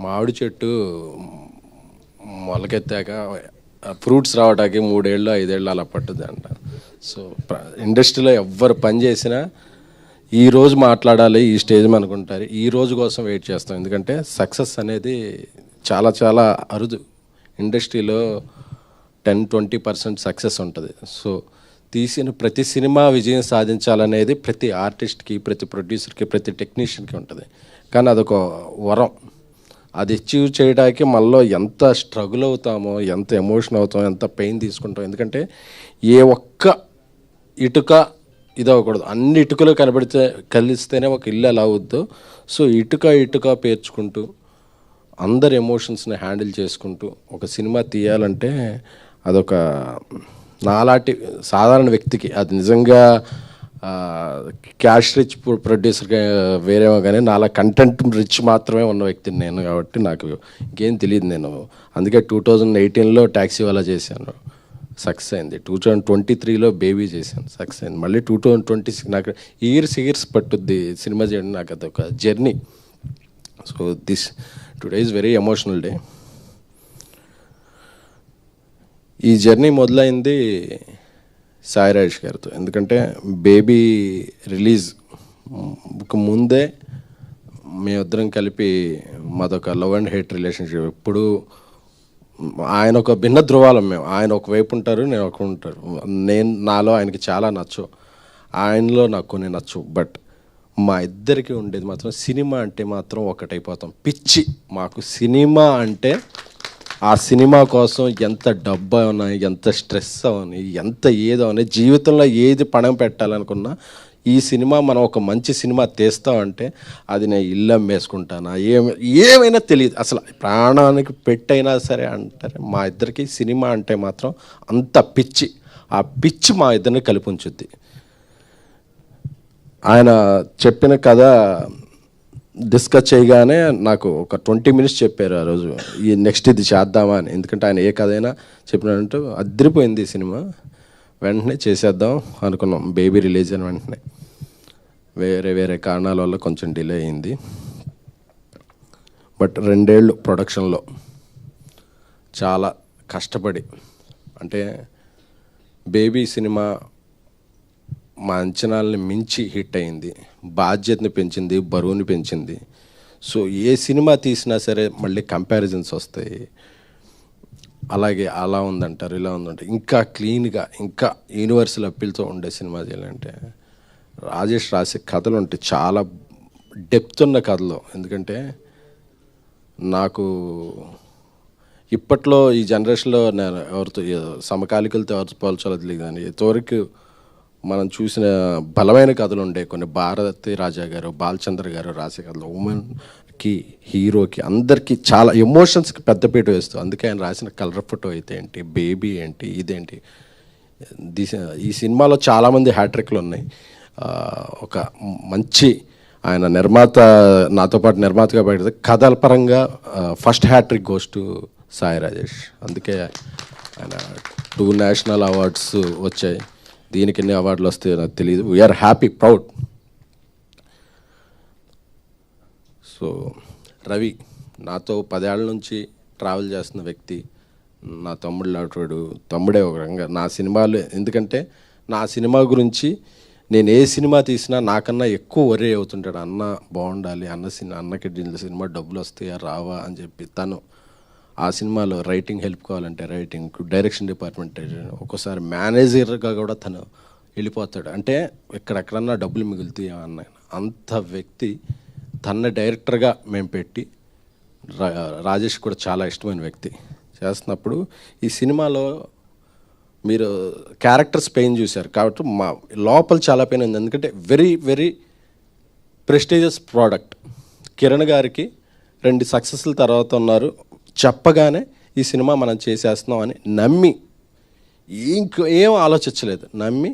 మామిడి చెట్టు మొలకెత్తాక ఫ్రూట్స్ రావడానికి 3 ఏళ్ళు 5 ఏళ్ళు అలా పట్టుద్ది అంట. సో ఇండస్ట్రీలో ఎవ్వరు పని చేసినా ఈరోజు మాట్లాడాలి, ఈ స్టేజ్ అనుకుంటారు, ఈ రోజు కోసం వెయిట్ చేస్తాం. ఎందుకంటే సక్సెస్ అనేది చాలా చాలా అరుదు. ఇండస్ట్రీలో 10-20% సక్సెస్ ఉంటుంది. సో తీసిన ప్రతి సినిమా విజయం సాధించాలనేది ప్రతి ఆర్టిస్ట్కి, ప్రతి ప్రొడ్యూసర్కి, ప్రతి టెక్నీషియన్కి ఉంటుంది. కానీ అదొక వరం. అది అచీవ్ చేయడానికి మనలో ఎంత స్ట్రగుల్ అవుతామో, ఎంత ఎమోషన్ అవుతామో, ఎంత పెయిన్ తీసుకుంటాం. ఎందుకంటే ఏ ఒక్క ఇటుక ఇది అవ్వకూడదు, అన్ని ఇటుకలు కలిస్తేనే ఒక ఇల్లు ఎలా అవుద్దో. సో ఇటుక పేర్చుకుంటూ అందరి ఎమోషన్స్ని హ్యాండిల్ చేసుకుంటూ ఒక సినిమా తీయాలంటే అదొక నాలాంటి సాధారణ వ్యక్తికి, అది నిజంగా క్యాష్ రిచ్ ప్రొడ్యూసర్గా వేరేమో కానీ నాలా కంటెంట్ రిచ్ మాత్రమే ఉన్న వ్యక్తిని నేను. కాబట్టి నాకు ఇంకేం తెలియదు. నేను అందుకే 2018లో ట్యాక్సీ వాలా చేశాను, సక్సెస్ అయింది. 2023లో బేబీ చేశాను, సక్సెస్ అయింది. మళ్ళీ 2026 నాకు ఇయర్స్ పట్టుద్ది సినిమా చేయడం. నాకు అదొక journey. So today is very emotional day. ఈ జర్నీ మొదలైంది సాయి రాజేష్ గారితో. ఎందుకంటే బేబీ రిలీజ్ ముందే మేమిద్దరం కలిపి మాదొక లవ్ అండ్ హేట్ రిలేషన్షిప్. ఎప్పుడు ఆయన ఒక భిన్న ధృవాలం. మేము, ఆయన ఒకవైపు ఉంటారు, నేను ఒక ఉంటారు. నాలో ఆయనకి చాలా నచ్చు, ఆయనలో నాకు కొన్ని నచ్చు. బట్ మా ఇద్దరికి ఉండేది మాత్రం సినిమా అంటే మాత్రం ఒకటైపోతాం. పిచ్చి మాకు సినిమా అంటే. ఆ సినిమా కోసం ఎంత డబ్బు అవనా, ఎంత స్ట్రెస్ అవని, ఎంత ఏదో అని, జీవితంలో ఏది పణం పెట్టాలనుకున్నా ఈ సినిమా మనం ఒక మంచి సినిమా తీస్తామంటే అది నేను ఇల్లు అమ్మేసుకుంటానా, ఏమైనా తెలియదు. అసలు ప్రాణానికి పెట్టైనా సరే అంటారు. మా ఇద్దరికి సినిమా అంటే మాత్రం అంత పిచ్చి. ఆ పిచ్చి మా ఇద్దరిని కలిపి ఉంచుద్ది. ఆయన చెప్పిన కథ డిస్కస్ చేయగానే నాకు ఒక 20 minutes చెప్పారు ఆ రోజు, ఈ నెక్స్ట్ ఇది చేద్దామా అని. ఎందుకంటే ఆయన ఏ కథ అయినా చెప్పినట్టు అదిరిపోయింది ఈ సినిమా. వెంటనే చేసేద్దాం అనుకున్నాం. బేబీ రిలీజ్ అయిన వెంటనే వేరే కారణాల వల్ల కొంచెం డిలే అయింది. బట్ 2 ఏళ్ళు ప్రొడక్షన్లో చాలా కష్టపడి, అంటే బేబీ సినిమా మా అంచనాలని మించి హిట్ అయింది. బాధ్యతని పెంచింది, బరువుని పెంచింది. సో ఏ సినిమా తీసినా సరే మళ్ళీ కంపారిజన్స్ వస్తాయి. అలాగే అలా ఉందంటారు, ఇలా ఉందంటారు. ఇంకా క్లీన్గా, ఇంకా యూనివర్సల్ అప్పీల్తో ఉండే సినిమా చేయాలంటే రాజేష్ రాసే కథలు ఉంటాయి, చాలా డెప్త్ ఉన్న కథలు. ఎందుకంటే నాకు ఇప్పట్లో ఈ జనరేషన్లో నేను ఎవరితో సమకాలికలతో ఎవరితో పోల్చాలో తెలియదు కానీ ఇంతవరకు మనం చూసిన బలమైన కథలు ఉండే కొన్ని. భారతి రాజా గారు, బాలచంద్ర గారు రాసే కథలు ఉమెన్కి, హీరోకి, అందరికీ చాలా ఎమోషన్స్కి పెద్దపీట వేస్తూ. అందుకే ఆయన రాసిన కలర్ ఫోటో అయితే ఏంటి, బేబీ ఏంటి, ఇదేంటి. ఈ సినిమాలో చాలామంది హ్యాట్రిక్లు ఉన్నాయి. ఒక మంచి ఆయన నిర్మాత, నాతో పాటు నిర్మాతగా పెడితే కథల పరంగా first hattrick goes to Sai Rajesh. అందుకే ఆయన 2 నేషనల్ అవార్డ్స్ వచ్చాయి. దీనికి ఎన్ని అవార్డులు వస్తాయో నాకు తెలియదు. We are happy, proud. So Ravi నాతో 10 ఏళ్ళ నుంచి ట్రావెల్ చేస్తున్న వ్యక్తి, నా తమ్ముడు లాంటివాడు. తమ్ముడే ఒక రంగా నా సినిమాలు. ఎందుకంటే నా సినిమా గురించి నేను ఏ సినిమా తీసినా నాకన్నా ఎక్కువ వరే అవుతుంటాడు. అన్న బాగుండాలి, అన్నకి సినిమా డబ్బులు వస్తాయా రావా అని చెప్పి. తను ఆ సినిమాలో రైటింగ్ హెల్ప్ కావాలంటే రైటింగ్, డైరెక్షన్ డిపార్ట్మెంట్, ఒక్కోసారి మేనేజర్గా కూడా తను వెళ్ళిపోతాడు. అంటే ఎక్కడెక్కడన్నా డబ్బులు మిగులుతాయి అన్న అంత వ్యక్తి. తన డైరెక్టర్గా మేము పెట్టి, రాజేష్ కూడా చాలా ఇష్టమైన వ్యక్తి చేస్తున్నప్పుడు ఈ సినిమాలో మీరు క్యారెక్టర్స్ పెయిన్ చూశారు కాబట్టి మా లోపల చాలా పెయిన్ ఉంది. ఎందుకంటే very very prestigious product. Kiran గారికి 2 సక్సెస్ల తర్వాత ఉన్నారు, చెప్పగానే ఈ సినిమా మనం చేసేస్తున్నాం అని నమ్మి, ఏం ఆలోచించలేదు, నమ్మి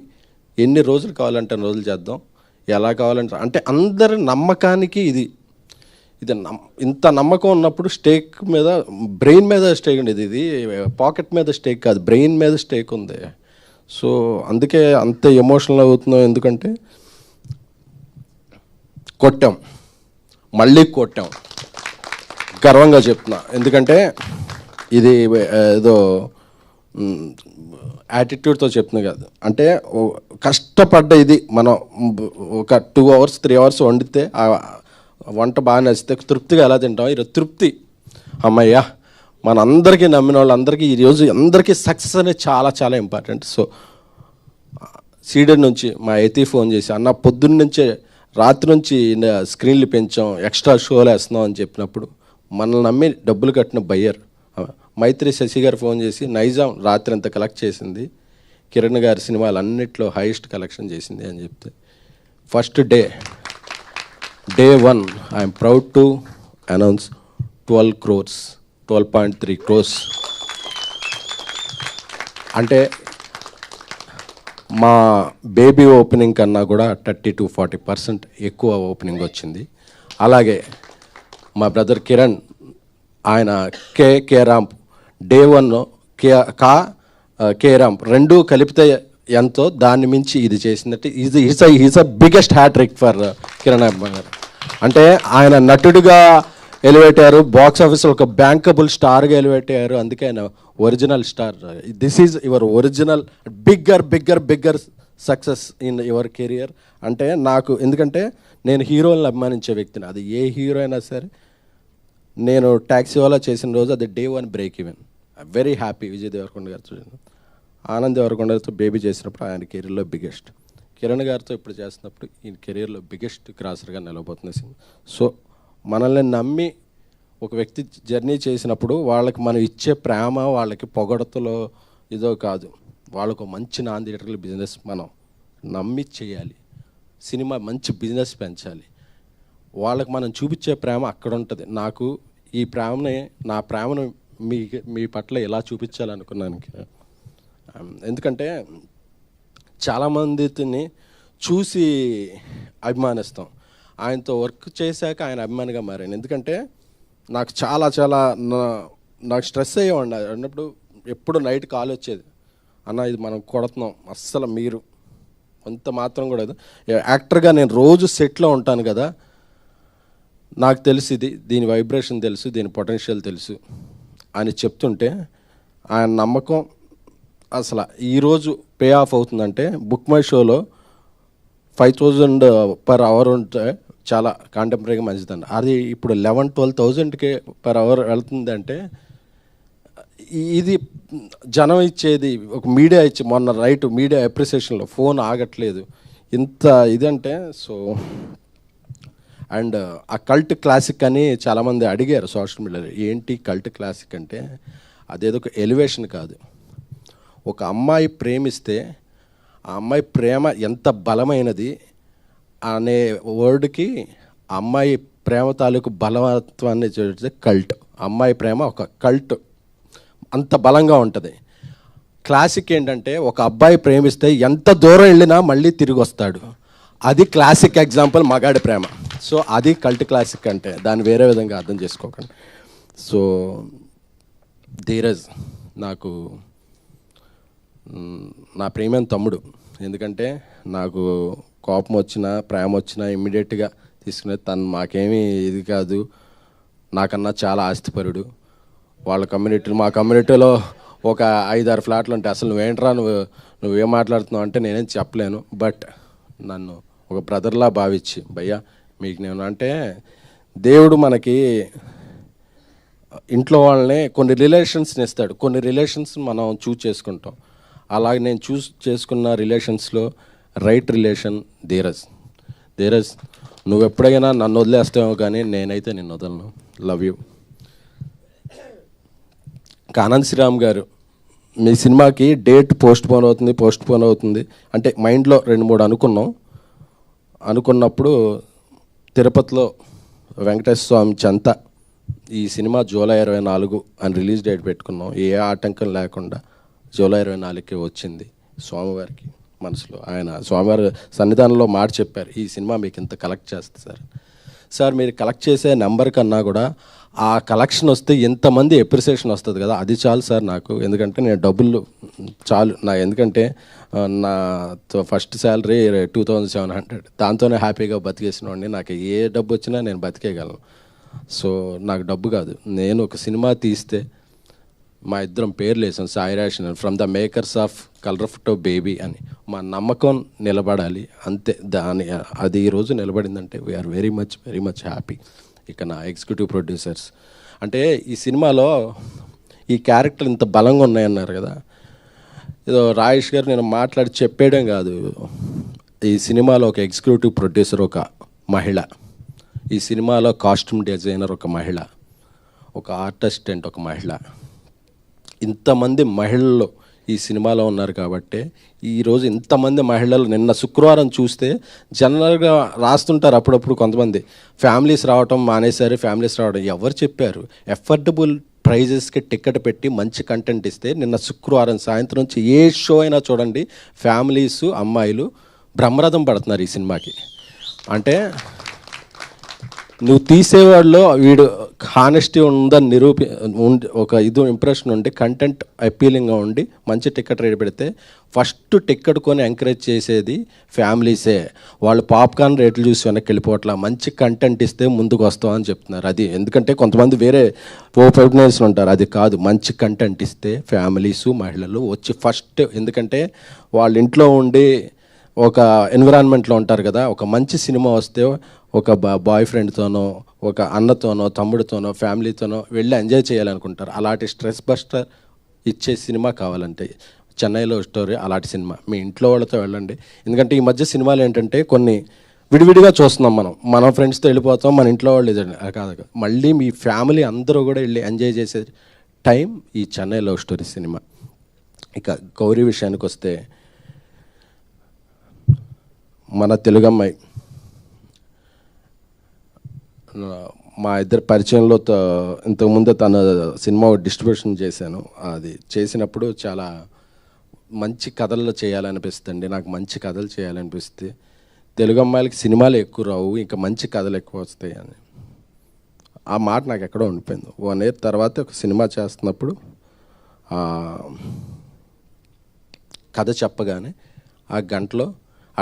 ఎన్ని రోజులు కావాలంటే అన్ని రోజులు చేద్దాం, ఎలా కావాలంటే. అంటే అందరి నమ్మకానికి ఇది ఇంత నమ్మకం ఉన్నప్పుడు స్టేక్ మీద, బ్రెయిన్ మీద స్టేక్ ఉండేది. ఇది పాకెట్ మీద స్టేక్ కాదు, బ్రెయిన్ మీద స్టేక్ ఉంది. సో అందుకే అంత ఎమోషనల్ అవుతున్నాం. ఎందుకంటే కొట్టాం, మళ్ళీ కొట్టాం, గర్వంగా చెప్తున్నా, ఎందుకంటే ఇది ఏదో యాటిట్యూడ్తో చెప్తున్నా కాదు. అంటే కష్టపడ్డ ఇది మనం ఒక 2 hours 3 hours వండితే ఆ వంట బాగా నచ్చితే తృప్తిగా ఎలా తింటాం. ఈరోజు తృప్తి, అమ్మయ్యా మనందరికీ నమ్మిన వాళ్ళందరికీ ఈరోజు అందరికీ సక్సెస్ అనేది చాలా చాలా ఇంపార్టెంట్. సో సీడెడ్ నుంచి మా ఎతి ఫోన్ చేసి, అన్న పొద్దున్న నుంచే రాత్రి నుంచి స్క్రీన్లు పెంచాం, ఎక్స్ట్రా షోలు వేస్తున్నాం అని చెప్పినప్పుడు మనల్ని నమ్మి డబ్బులు కట్టిన బయ్యర్ మైత్రి శశి గారు ఫోన్ చేసి, నైజాం రాత్రి అంతా కలెక్ట్ చేసింది, కిరణ్ గారి సినిమాలు అన్నిట్లో హైయెస్ట్ కలెక్షన్ చేసింది అని చెప్తే, first day 1 I'm proud to announce 12 crores 12.3 crores. అంటే మా బేబీ ఓపెనింగ్ కన్నా కూడా 30-40% ఎక్కువ ఓపెనింగ్ వచ్చింది. అలాగే మా బ్రదర్ కిరణ్, ఆయన K ramp day 1 K ramp రెండు కలిపితే ఎంతో దాన్ని మించి ఇది చేసిందంటే is a biggest hat-trick for Kiran Abhiman గారు. అంటే ఆయన నటుడిగా ఎలివేట్ అయ్యారు, బాక్స్ ఆఫీస్లో ఒక బ్యాంకబుల్ స్టార్గా ఎలివేట్ అయ్యారు. అందుకే ఆయన original star. This is your original bigger success in your career. అంటే నాకు, ఎందుకంటే నేను హీరోలను అభిమానించే వ్యక్తిని, అది ఏ హీరో అయినా సరే. నేను ట్యాక్సీ వాలా చేసిన రోజు అది day 1 break even. Very happy. Vijay Devarakonda గారితో, ఆనంద్ దేవరకొండ గారితో బేబీ చేసినప్పుడు ఆయన కెరీర్లో బిగ్గెస్ట్, కిరణ్ గారితో ఇప్పుడు చేస్తున్నప్పుడు ఈయన కెరీర్లో బిగ్గెస్ట్ క్రాసర్గా నిలబోతుంది సినిమా. సో మనల్ని నమ్మి ఒక వ్యక్తి జర్నీ చేసినప్పుడు వాళ్ళకి మనం ఇచ్చే ప్రేమ, వాళ్ళకి పొగడతలో ఇదో కాదు, వాళ్ళకు మంచి నాన్ థియేటర్ల బిజినెస్ మనం నమ్మి చేయాలి. సినిమా మంచి బిజినెస్ పెంచాలి. వాళ్ళకి మనం చూపించే ప్రేమ అక్కడ ఉంటుంది. నాకు ఈ ప్రేమని, నా ప్రేమను మీ పట్ల ఎలా చూపించాలనుకున్నాను. ఎందుకంటే చాలామందిని చూసి అభిమానిస్తాం, ఆయనతో వర్క్ చేశాక ఆయన అభిమానిగా మారాను. ఎందుకంటే నాకు చాలా నాకు స్ట్రెస్ అయ్యేవాడిని అన్నప్పుడు. ఎప్పుడు నైట్ కాల్ వచ్చేది, అన్న ఇది మనం కొడుతున్నాం, అస్సలు మీరు అంత మాత్రం కూడా యాక్టర్గా నేను రోజు సెట్లో ఉంటాను కదా, నాకు తెలుసు దీని వైబ్రేషన్ తెలుసు, దీని పొటెన్షియల్ తెలుసు అని చెప్తుంటే ఆయన నమ్మకం అసలు ఈరోజు పే ఆఫ్ అవుతుందంటే, బుక్ మై షోలో 5,000 per hour ఉంటే చాలా కాంటెంపరీగా మంచిదండి. అది ఇప్పుడు 11,000-12,000కి per hour వెళ్తుందంటే, ఇది జనం ఇచ్చేది, ఒక మీడియా ఇచ్చి మొన్న మీడియా అప్రిసియేషన్లో ఫోన్ ఆగట్లేదు ఇంత ఇదంటే. సో అండ్ ఆ కల్ట్ క్లాసిక్ అని చాలామంది అడిగారు సోషల్ మీడియాలో, ఏంటి కల్ట్ క్లాసిక్ అంటే, అదేదో ఒక ఎలివేషన్ కాదు. ఒక అమ్మాయి ప్రేమిస్తే ఆ అమ్మాయి ప్రేమ ఎంత బలమైనది అనే వర్డ్కి అమ్మాయి ప్రేమ తాలూకు బలవత్వాన్ని చూస్తే కల్ట్. అమ్మాయి ప్రేమ ఒక కల్ట్, అంత బలంగా ఉంటుంది. క్లాసిక్ ఏంటంటే, ఒక అబ్బాయి ప్రేమిస్తే ఎంత దూరం వెళ్ళినా మళ్ళీ తిరిగి వస్తాడు. అది క్లాసిక్ ఎగ్జాంపుల్ మగాడి ప్రేమ. సో అది కల్ట్ క్లాసిక్ అంటే, దాన్ని వేరే విధంగా అర్థం చేసుకోకండి. సో ధీరజ్ నాకు నా ప్రేమైన తమ్ముడు. ఎందుకంటే నాకు కోపం వచ్చినా ప్రేమ వచ్చినా ఇమ్మీడియట్గా తీసుకునే తను మాకేమీ ఇది కాదు, నాకన్నా చాలా ఆస్తిపరుడు. వాళ్ళ కమ్యూనిటీలో, మా కమ్యూనిటీలో ఒక 5-6 ఫ్లాట్లు ఉంటాయి. అసలు నువ్వేంట్రా నువ్వేం మాట్లాడుతున్నావు అంటే నేనేం చెప్పలేను. బట్ నన్ను ఒక బ్రదర్లా భావించి, భయ్యా మీకు నేను అంటే, దేవుడు మనకి ఇంట్లో వాళ్ళని కొన్ని రిలేషన్స్ని ఇస్తాడు, కొన్ని రిలేషన్స్ మనం చూస్ చేసుకుంటాం. అలాగే నేను చూస్ చేసుకున్న రిలేషన్స్లో రైట్ రిలేషన్ ధీరజ్ నువ్వు ఎప్పుడైనా నన్ను వదిలేస్తావు కానీ నేనైతే నిన్ను వదలను. Love you. ఆనంద్ శ్రీరామ్ గారు, మీ సినిమాకి డేట్ పోస్ట్ పోన్ అవుతుంది అంటే మైండ్లో 2-3 అనుకున్నప్పుడు తిరుపతిలో వెంకటేశ్వర స్వామి చెంత ఈ సినిమా జూలై 24 అని రిలీజ్ డేట్ పెట్టుకున్నాం. ఏ ఆటంకం లేకుండా జూలై 24కి వచ్చింది. స్వామివారికి మనసులో ఆయన స్వామివారి సన్నిధానంలో మాట చెప్పారు, ఈ సినిమా మీకు ఇంత కలెక్ట్ చేస్తుంది సార్ మీరు కలెక్ట్ చేసే నెంబర్ కన్నా కూడా ఆ కలెక్షన్ వస్తే ఎంతమంది ఎప్రిసియేషన్ వస్తుంది కదా, అది చాలు సార్ నాకు. ఎందుకంటే నేను డబ్బులు చాలు ఎందుకంటే నా ఫస్ట్ శాలరీ 2,700, దాంతోనే హ్యాపీగా బతికేసిన వాడిని. నాకు ఏ డబ్బు వచ్చినా నేను బతికేయగలను. సో నాకు డబ్బు కాదు, నేను ఒక సినిమా తీస్తే మా ఇద్దరం పేర్లు వేసాం, Sai ration from the makers of colour photo baby అని. మా నమ్మకం నిలబడాలి అంతే. అది ఈరోజు నిలబడిందంటే వీఆర్ వెరీ మచ్ హ్యాపీ. ఇక నా ఎగ్జిక్యూటివ్ ప్రొడ్యూసర్స్ అంటే ఈ సినిమాలో ఈ క్యారెక్టర్ ఇంత బలంగా ఉన్నాయన్నారు కదా, ఏదో రాజేష్ గారు నేను మాట్లాడి చెప్పేయడం కాదు, ఈ సినిమాలో ఒక ఎగ్జిక్యూటివ్ ప్రొడ్యూసర్ ఒక మహిళ, ఈ సినిమాలో కాస్ట్యూమ్ డిజైనర్ ఒక మహిళ, ఒక ఆర్ట్ అసిస్టెంట్ ఒక మహిళ, ఇంతమంది మహిళలు ఈ సినిమాలో ఉన్నారు కాబట్టి ఈరోజు ఇంతమంది మహిళలు నిన్న శుక్రవారం చూస్తే జనరల్గా రాస్తుంటారు అప్పుడప్పుడు కొంతమంది ఫ్యామిలీస్ రావటం మానేశారు, ఫ్యామిలీస్ రావడం ఎవరు చెప్పారు? ఎఫర్డబుల్ ప్రైజెస్కి టికెట్ పెట్టి మంచి కంటెంట్ ఇస్తే నిన్న శుక్రవారం సాయంత్రం నుంచి ఏ షో అయినా చూడండి, ఫ్యామిలీస్ అమ్మాయిలు బ్రహ్మరథం పడుతున్నారు ఈ సినిమాకి. అంటే నువ్వు తీసేవాళ్ళు వీడు హానెస్టీ ఉందని ఒక ఇంప్రెషన్ ఉండి కంటెంట్ అపీలింగ్గా ఉండి మంచి టికెట్ రేట్ పెడితే ఫస్ట్ టికెట్ కొని ఎంకరేజ్ చేసేది ఫ్యామిలీసే. వాళ్ళు పాప్కార్న్ రేట్లు చూసి వెనక్కి వెళ్ళిపోవట్లా, మంచి కంటెంట్ ఇస్తే ముందుకు వస్తామని చెప్తున్నారు. అది ఎందుకంటే కొంతమంది వేరే ఓపెనర్స్ ఉంటారు, అది కాదు, మంచి కంటెంట్ ఇస్తే ఫ్యామిలీసు మహిళలు వచ్చి ఫస్ట్, ఎందుకంటే వాళ్ళ ఇంట్లో ఉండి ఒక ఎన్విరాన్మెంట్లో ఉంటారు కదా, ఒక మంచి సినిమా వస్తే ఒక బాయ్ ఫ్రెండ్తోనో ఒక అన్నతోనో తమ్ముడితోనో ఫ్యామిలీతోనో వెళ్ళి ఎంజాయ్ చేయాలనుకుంటారు. అలాంటి స్ట్రెస్ బస్టర్ ఇచ్చే సినిమా కావాలంటే చెన్నైలో స్టోరీ అలాంటి సినిమా మీ ఇంట్లో వాళ్ళతో వెళ్ళండి. ఎందుకంటే ఈ మధ్య సినిమాలు ఏంటంటే కొన్ని విడివిడిగా చూస్తున్నాం, మన ఫ్రెండ్స్తో వెళ్ళిపోతాం, మన ఇంట్లో వాళ్ళు ఇదండి కాదు, మళ్ళీ మీ ఫ్యామిలీ అందరూ కూడా వెళ్ళి ఎంజాయ్ చేసే టైం ఈ చెన్నై లవ్ స్టోరీ సినిమా. ఇక గౌరీ విషయానికి వస్తే మన తెలుగమ్మాయి మా ఇద్దరు పరిచయంలో ఇంతకుముందు తన సినిమా డిస్ట్రిబ్యూషన్ చేశాను. అది చేసినప్పుడు చాలా మంచి కథల్లో చేయాలనిపిస్తుంది, నాకు మంచి కథలు చేయాలనిపిస్తే తెలుగు అమ్మాయిలకి సినిమాలు ఎక్కువ రావు, ఇంకా మంచి కథలు ఎక్కువ వస్తాయి అని ఆ మాట నాకు ఎక్కడో ఉండిపోయింది. 1 year తర్వాత ఒక సినిమా చేస్తున్నప్పుడు కథ చెప్పగానే ఆ గంటలో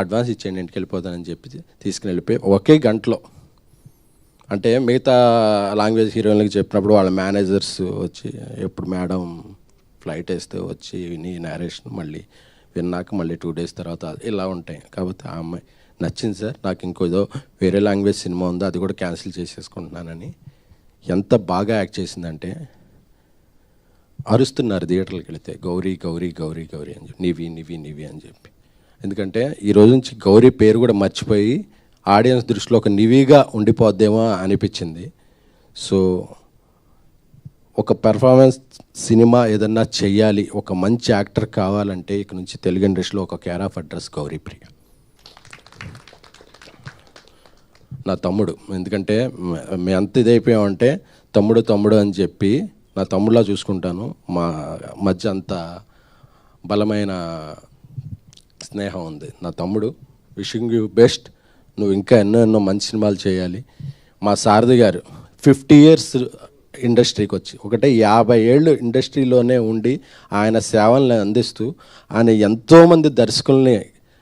అడ్వాన్స్ ఇచ్చేయండి ఇంటికి వెళ్ళిపోతానని చెప్పి తీసుకుని వెళ్ళిపోయి ఒకే గంటలో, అంటే మిగతా లాంగ్వేజ్ హీరోయిన్లకి చెప్పినప్పుడు వాళ్ళ మేనేజర్స్ వచ్చి ఎప్పుడు మేడం ఫ్లైట్ వేస్తే వచ్చి విని నేరేషన్ మళ్ళీ విన్నాక మళ్ళీ 2 days తర్వాత ఇలా ఉంటాయి. కాబట్టి ఆ అమ్మాయి నచ్చింది సార్, నాకు ఇంకోదో వేరే లాంగ్వేజ్ సినిమా ఉందో అది కూడా క్యాన్సిల్ చేసేసుకుంటున్నానని ఎంత బాగా యాక్ట్ చేసిందంటే అరుస్తున్నారు థియేటర్కి వెళితే, గౌరీ గౌరీ గౌరీ గౌరీ అని చెప్పి, నివి నివి నివి అని చెప్పి. ఎందుకంటే ఈ రోజు నుంచి గౌరీ పేరు కూడా మర్చిపోయి ఆడియన్స్ దృష్టిలో ఒక నివిగా ఉండిపోద్దేమో అనిపించింది. సో ఒక పెర్ఫార్మెన్స్ సినిమా ఏదన్నా చెయ్యాలి, ఒక మంచి యాక్టర్ కావాలంటే ఇక నుంచి తెలుగు ఇండస్ట్రీలో ఒక కేర్ ఆఫ్ అడ్రస్ గౌరీప్రియ. నా తమ్ముడు, ఎందుకంటే మేము ఎంత ఇదైపోయామంటే తమ్ముడు తమ్ముడు అని చెప్పి నా తమ్ముడులా చూసుకుంటాను. మా మధ్య అంత బలమైన స్నేహం ఉంది. నా తమ్ముడు, విషింగ్ యూ బెస్ట్, నువ్వు ఇంకా ఎన్నో మంచి సినిమాలు చేయాలి. మా సారథి గారు 50 years ఇండస్ట్రీకి వచ్చి 50 ఏళ్ళు ఇండస్ట్రీలోనే ఉండి ఆయన సేవల్ని అందిస్తూ ఆయన ఎంతోమంది దర్శకుల్ని,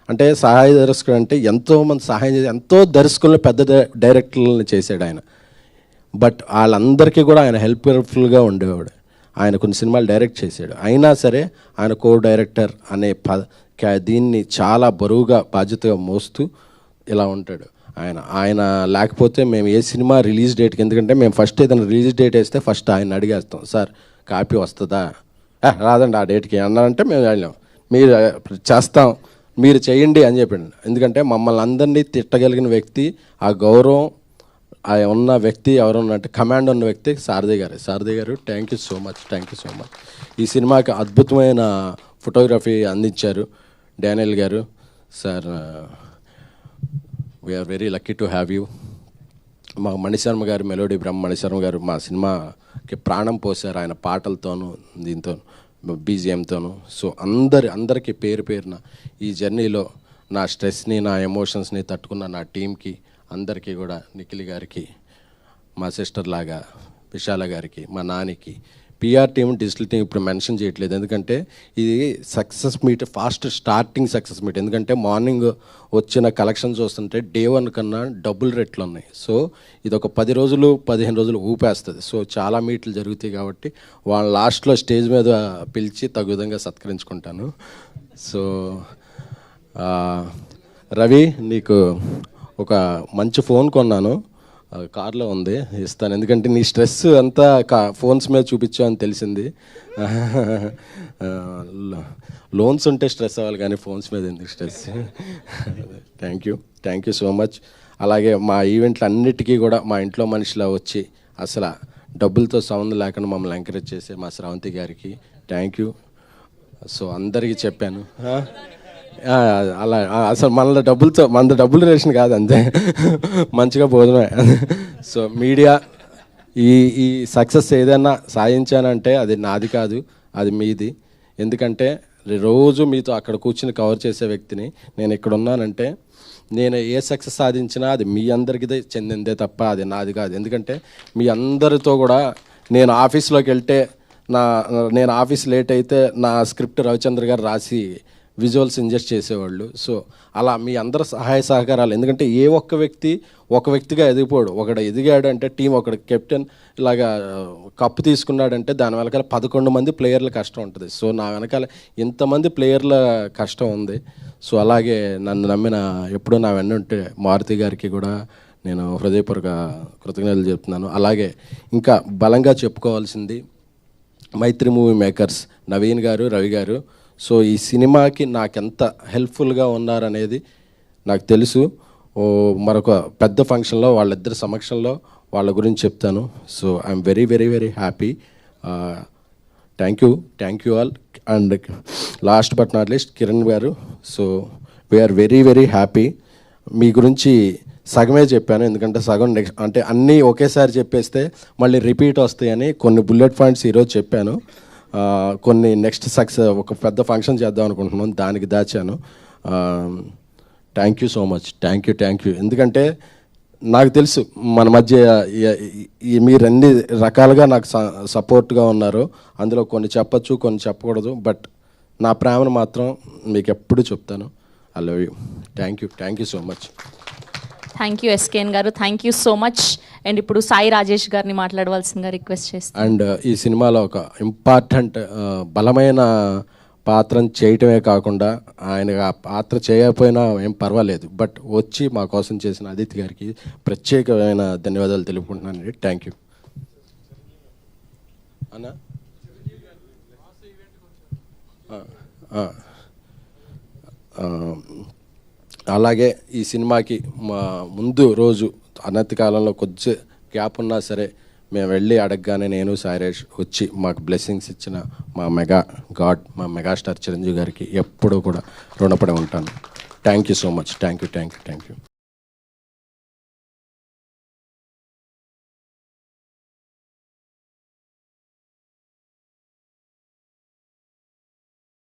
అంటే సహాయ దర్శకుడు అంటే ఎంతోమంది సహాయం చేసి ఎంతో దర్శకుల్ని పెద్ద డైరెక్టర్లని చేశాడు ఆయన. బట్ వాళ్ళందరికీ కూడా ఆయన హెల్ప్ఫుల్గా ఉండేవాడు. ఆయన కొన్ని సినిమాలు డైరెక్ట్ చేశాడు, అయినా సరే ఆయన కో డైరెక్టర్ అనే దీన్ని చాలా బరువుగా బాధ్యతగా మోస్తూ ఇలా ఉంటాడు. ఆయన లేకపోతే మేము ఏ సినిమా రిలీజ్ డేట్కి, ఎందుకంటే మేము ఫస్ట్ ఏదైనా రిలీజ్ డేట్ వేస్తే ఫస్ట్ ఆయన అడిగేస్తాం, సార్ కాపీ వస్తుందా, రాదండి ఆ డేట్కి అన్నారంటే మేము వెళ్ళాం, మీరు చేస్తాం మీరు చేయండి అని చెప్పండి. ఎందుకంటే మమ్మల్ని అందరినీ తిట్టగలిగిన వ్యక్తి, ఆ గౌరవం ఉన్న వ్యక్తి ఎవరున్నట్టు కమాండ్ ఉన్న వ్యక్తి Sarathi garu. Thank you so much. ఈ సినిమాకి అద్భుతమైన ఫోటోగ్రఫీ అందించారు Daniel garu. Sir we are very lucky to have you. మా మణిశర్మ గారు, మెలోడీ బ్రహ్మ మణిశర్మ గారు మా సినిమాకి ప్రాణం పోసారు ఆయన పాటలతోనూ దీంతో బీజిఎంతోనూ. సో అందరికీ పేరున ఈ జర్నీలో నా స్ట్రెస్ని నా ఎమోషన్స్ని తట్టుకున్న నా టీంకి అందరికీ కూడా, నిఖిల్ గారికి, మా సిస్టర్ లాగా విశాల గారికి, మా నానికి పిఆర్ టీం, డిజిటల్ టీం ఇప్పుడు మెన్షన్ చేయట్లేదు, ఎందుకంటే ఇది success meet, fast starting success meet. ఎందుకంటే మార్నింగ్ వచ్చిన కలెక్షన్ చూస్తుంటే డే 1 కన్నా డబుల్ రేట్లు ఉన్నాయి. సో ఇది ఒక 10 రోజులు 15 రోజులు ఊపేస్తుంది. సో చాలా మీట్లు జరుగుతాయి కాబట్టి వాళ్ళ లాస్ట్లో స్టేజ్ మీద పిలిచి తగు విధంగా సత్కరించుకుంటాను. సో రవి, నీకు ఒక మంచి ఫోన్ కొన్నాను, కార్లో ఉంది, ఇస్తాను. ఎందుకంటే నీ స్ట్రెస్ అంతా ఫోన్స్ మీద చూపించావు అని తెలిసింది. లోన్స్ ఉంటే స్ట్రెస్ అవ్వాలి కానీ ఫోన్స్ మీద ఎందుకు stress. Thank you so much. అలాగే మా ఈవెంట్లు అన్నిటికీ కూడా మా ఇంట్లో మనిషిలా వచ్చి అసలు డబ్బులతో సంబంధం లేకుండా మమ్మల్ని ఎంకరేజ్ చేసే మా శ్రావంతి గారికి థ్యాంక్ యూ. సో అందరికీ చెప్పాను, అలా అసలు మన డబ్బులు రేషన్ కాదు, అంతే, మంచిగా భోజనమే. సో మీడియా ఈ సక్సెస్ ఏదైనా సాధించానంటే అది నాది కాదు, అది మీది. ఎందుకంటే రోజు మీతో అక్కడ కూర్చుని కవర్ చేసే వ్యక్తిని నేను. ఇక్కడ ఉన్నానంటే నేను ఏ సక్సెస్ సాధించినా అది మీ అందరికీ చెందిందే తప్ప అది నాది కాదు. ఎందుకంటే మీ అందరితో కూడా నేను ఆఫీస్లోకి వెళ్తే నేను ఆఫీస్ లేట్ అయితే నా స్క్రిప్ట్ రవిచంద్ర గారు రాసి విజువల్స్ ఇంజెస్ట్ చేసేవాళ్ళు. సో అలా మీ అందరి సహాయ సహకారాలు, ఎందుకంటే ఏ ఒక్క వ్యక్తిగా ఎదిగిపోడు. ఒకడు ఎదిగాడు అంటే టీం, ఒకడు కెప్టెన్ ఇలాగా కప్పు తీసుకున్నాడంటే దాని వెనకాల 11 మంది ప్లేయర్ల కష్టం ఉంటుంది. సో నా వెనకాల ఇంతమంది ప్లేయర్ల కష్టం ఉంది. సో అలాగే నన్ను నమ్మిన ఎప్పుడూ నా వెన్నుంటే మారుతి గారికి కూడా నేను హృదయపూర్వక కృతజ్ఞతలు చెప్తున్నాను. అలాగే ఇంకా బలంగా చెప్పుకోవాల్సింది మైత్రి మూవీ మేకర్స్ నవీన్ గారు, రవి గారు. సో ఈ సినిమాకి నాకెంత హెల్ప్ఫుల్గా ఉన్నారనేది నాకు తెలుసు. మరొక పెద్ద ఫంక్షన్లో వాళ్ళిద్దరి సమక్షంలో వాళ్ళ గురించి చెప్తాను. So I'm very very very happy. Thank you all. And last but not least Kiran గారు. So we're very very happy. మీ గురించి సగమే చెప్పాను, ఎందుకంటే సగం నెక్స్ట్ అంటే అన్నీ ఒకేసారి చెప్పేస్తే మళ్ళీ రిపీట్ వస్తాయని కొన్ని బుల్లెట్ పాయింట్స్ ఈరోజు చెప్పాను. కొన్ని నెక్స్ట్ సక్సెస్ ఒక పెద్ద ఫంక్షన్ చేద్దాం అనుకుంటున్నాను, దానికి దాచాను. Thank you so much. Thank you. ఎందుకంటే నాకు తెలుసు మన మధ్య మీరు అన్ని రకాలుగా నాకు సపోర్ట్గా ఉన్నారు. అందులో కొన్ని చెప్పచ్చు, కొన్ని చెప్పకూడదు, బట్ నా ప్రేమను మాత్రం మీకు ఎప్పుడు చెప్తాను. I love you. Thank you so much. Thank you SKN గారు, thank you so much. And ఇప్పుడు సాయి రాజేష్ గారిని మాట్లాడవలసిందిగా రిక్వెస్ట్ చేస్తాను. అండ్ ఈ సినిమాలో ఒక ఇంపార్టెంట్ బలమైన పాత్రను చేయటమే కాకుండా ఆయన ఆ పాత్ర చేయకపోయినా ఏం పర్వాలేదు, బట్ వచ్చి మా కోసం చేసిన అదితి గారికి ప్రత్యేకమైన ధన్యవాదాలు తెలుపుకుంటున్నానండి. థ్యాంక్ యూ అన్నా. అలాగే ఈ సినిమాకి మా ముందు రోజు అనతి కాలంలో కొద్ది గ్యాప్ ఉన్నా సరే మేము వెళ్ళి అడగగానే నేను సాయిరేష్ వచ్చి మాకు బ్లెస్సింగ్స్ ఇచ్చిన మా మెగాస్టార్ చిరంజీవి గారికి ఎప్పుడూ కూడా రుణపడి ఉంటాను. Thank you so much. Thank you.